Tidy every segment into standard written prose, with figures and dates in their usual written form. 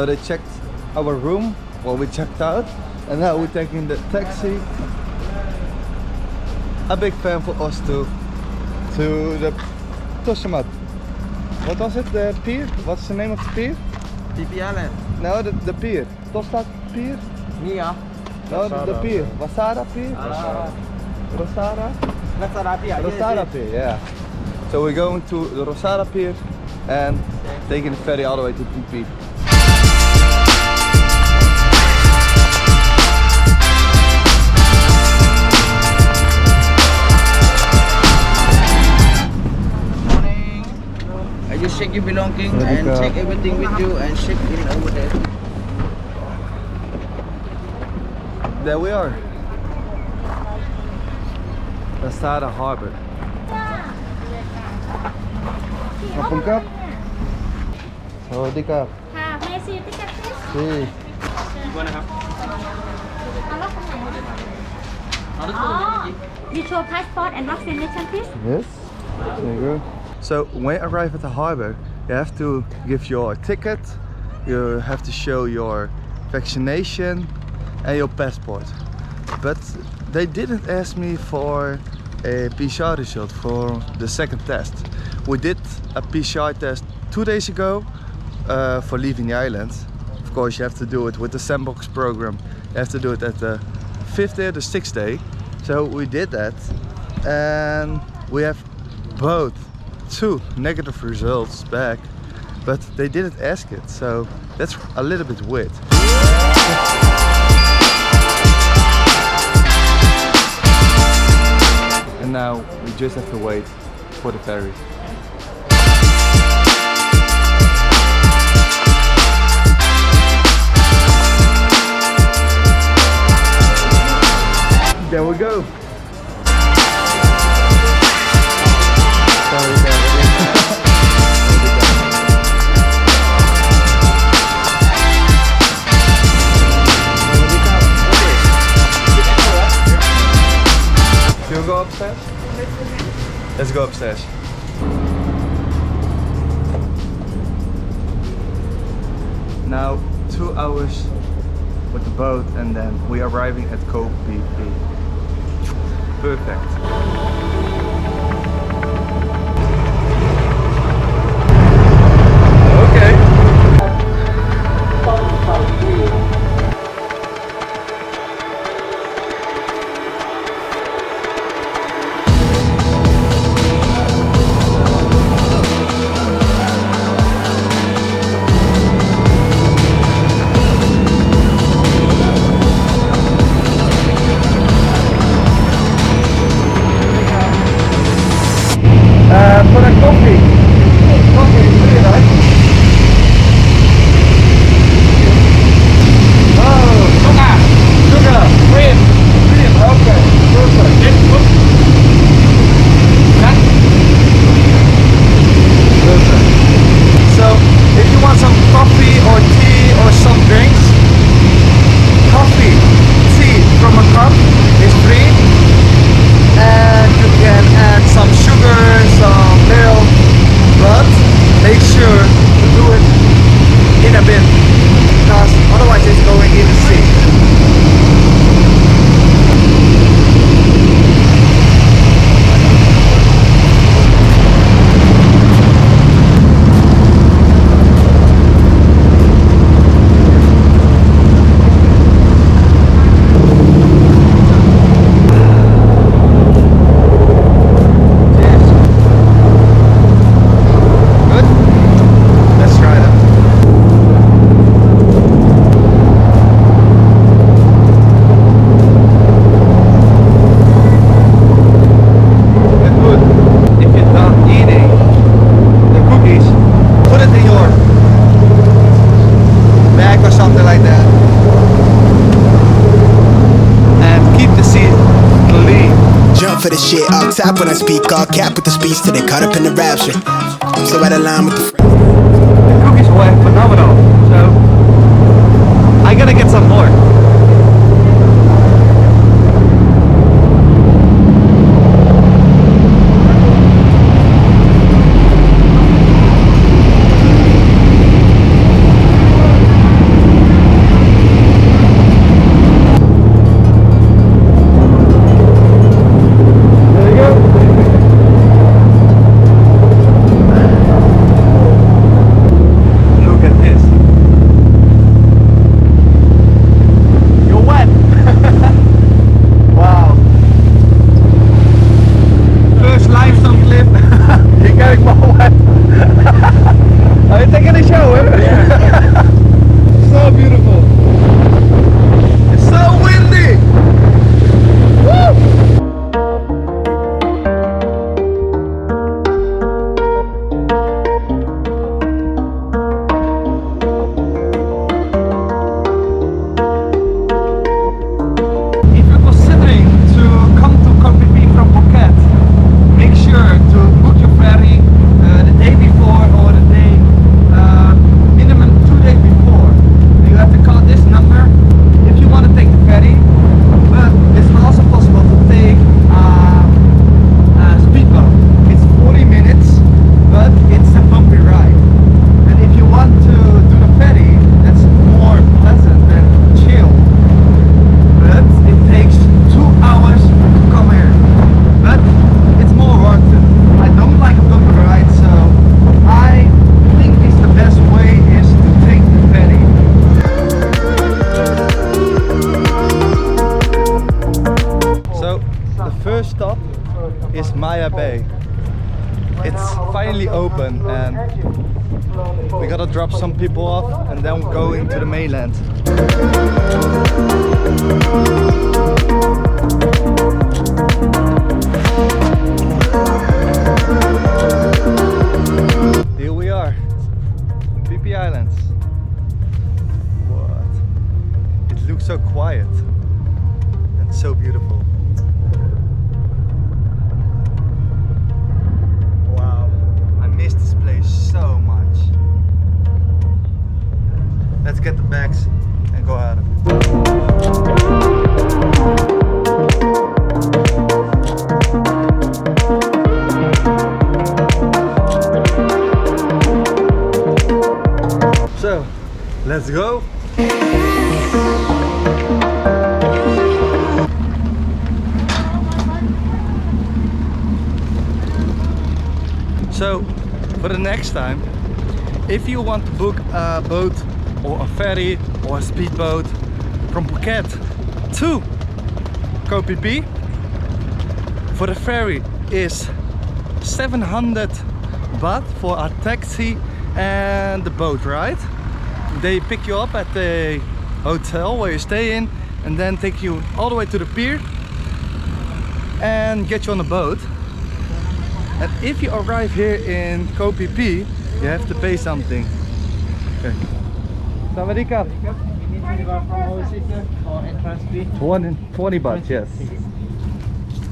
So they checked our room while we checked out, and now we're taking the taxi. A big fan for us to the Toshamat. What was it? The pier? What's the name of the pier? Phi Phi Island. No, the pier. Tostat pier? Mia. No, the pier. Rassada pier? Rassada? Rassada pier. Rassada pier, yeah. So we're going to the Rassada pier and taking the ferry all the way to Koh Phi Phi. Just check your belongings and check everything with you and check in over there. There we are. Rassada Harbour. Open cup. So the cup. May I see your ticket, please? See. You show passport and vaccination, please? Yes. There you go. So when you arrive at the harbour, you have to give your ticket, you have to show your vaccination and your passport. But they didn't ask me for a PCR result for the second test. We did a PCR test 2 days ago for leaving the island. Of course you have to do it with the sandbox program. You have to do it at the 5th day or the 6th day. So we did that and we have both 2 negative results back, but they didn't ask it, so that's a little bit weird. And now we just have to wait for the ferry. There we go. Should we go upstairs? Let's go upstairs. Now 2 hours with the boat and then we are arriving at Koh Phi Phi. Perfect. For a coffee is free, right? Oh, sugar, cream, okay, perfect. Perfect. So, if you want some coffee or tea or some drinks, coffee, tea from a cup is free. And you can add some sugar, some milk, but make sure to do it in a bin, because otherwise it's going in the sea. For the shit up top when I speak, all cap with the speech till they caught up in the rapture. I'm so out of line with the cookies were phenomenal, so I gotta get some more. is Maya Bay. It's finally open and we gotta drop some people off and then go into the mainland. Here we are, Phi Phi Islands. What? It looks so quiet and so beautiful. Wow, I miss this place so much. Let's get the bags and go out of it. So, let's go. So, for the next time, if you want to book a boat or a ferry or a speedboat from Phuket to Koh Phi Phi, for the ferry is 700 baht for a taxi and the boat ride. They pick you up at the hotel where you stay in and then take you all the way to the pier and get you on a boat. And if you arrive here in Koh Phi Phi, you have to pay something. Okay. Sawadee-ka. 20 baht, yes.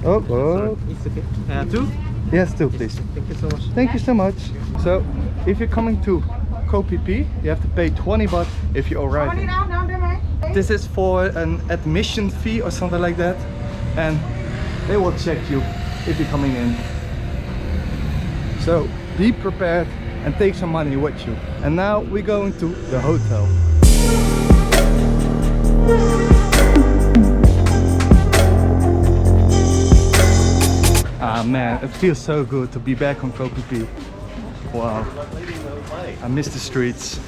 Oh. It's okay. Two? Yes, two, please. Thank you so much. Thank you so much. So, if you're coming to Koh Phi Phi, you have to pay 20 baht if you arrive here. This is for an admission fee or something like that, and they will check you if you're coming in. So be prepared and take some money with you. And now we're going to the hotel. Ah man, it feels so good to be back on Koh Phi Phi. Wow, I miss the streets.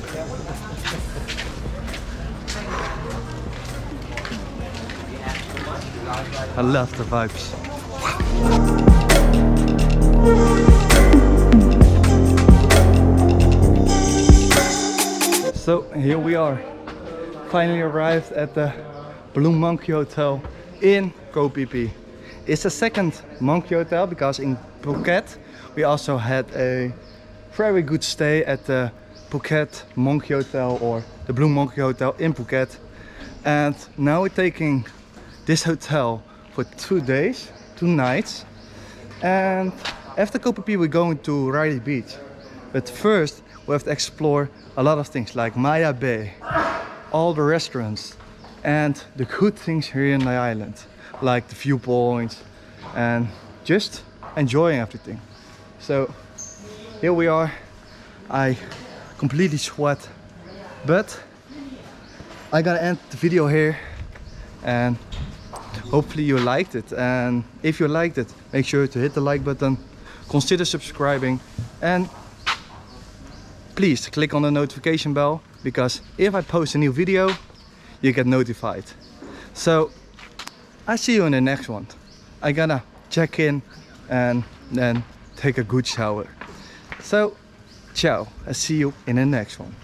I love the vibes. So here we are, finally arrived at the Blue Monkey Hotel in Koh Phi Phi. It's the second monkey hotel because in Phuket we also had a very good stay at the Phuket Monkey Hotel or the Blue Monkey Hotel in Phuket. And now we're taking this hotel for 2 days, 2 nights. And after Koh Phi Phi we're going to Riley Beach. But first we have to explore a lot of things like Maya Bay, all the restaurants and the good things here in the island, like the viewpoints and just enjoying everything. So here we are. I completely sweat, but I gotta end the video here and hopefully you liked it. And if you liked it, make sure to hit the like button, consider subscribing, and please click on the notification bell, because if I post a new video, you get notified. So I see you in the next one. I gotta check in and then take a good shower. So ciao, I see you in the next one.